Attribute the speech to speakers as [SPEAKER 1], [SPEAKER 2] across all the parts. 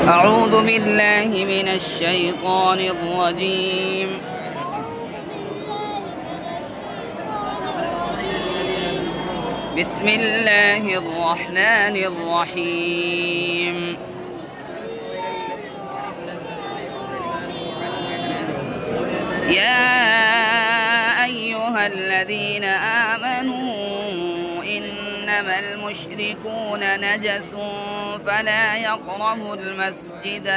[SPEAKER 1] أعوذ بالله من الشيطان الرجيم. بسم الله الرحمن الرحيم. يا أيها الذين آمنوا إنما المشركون نجس فلا يقربوا المسجد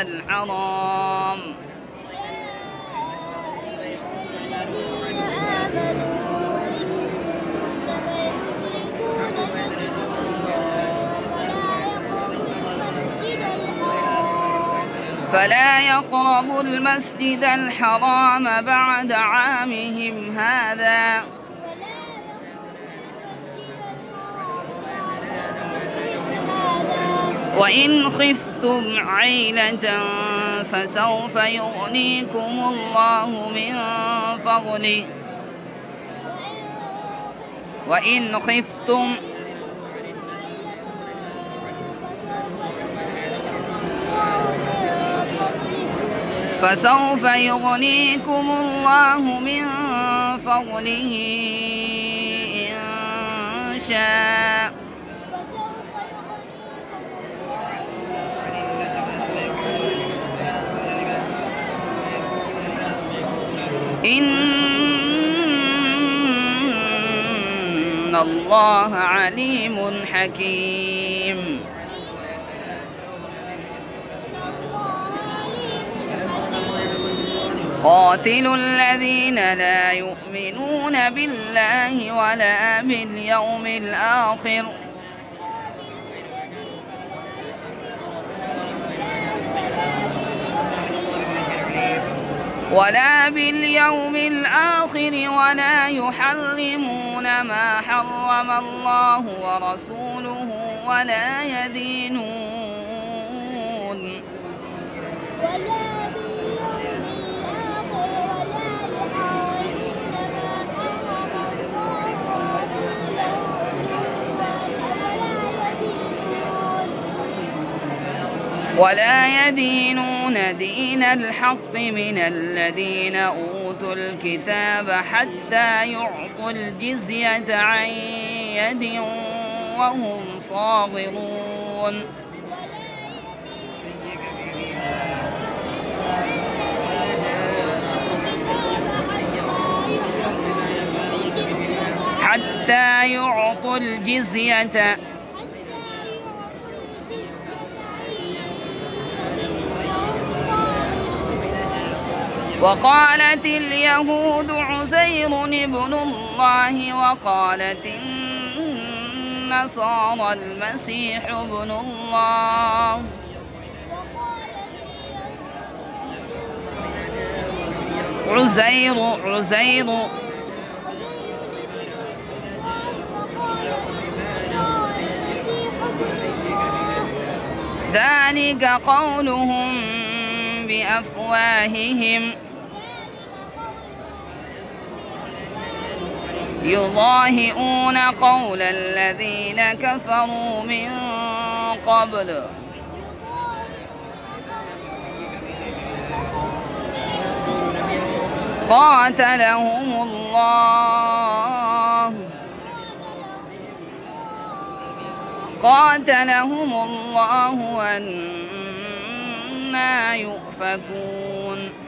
[SPEAKER 1] الحرام بعد عامهم هذا وإن خفتم عيلة فسوف يغنيكم الله من فضله إن شاء. إن الله عليم حكيم. قاتلوا الذين لا يؤمنون بالله ولا باليوم الآخر ولا يحرمون ما حرم الله ورسوله ولا يدينون دين الحق من الذين أوتوا الكتاب حتى يعطوا الجزية عن يد وهم صاغرون. حتى يعطوا الجزية. وقالت اليهود عزير ابن الله وقالت النصارى المسيح ابن الله عزير ذلك قولهم بأفواههم يضاهئون قول الذين كفروا من قبل قاتلهم الله أنى يؤفكون.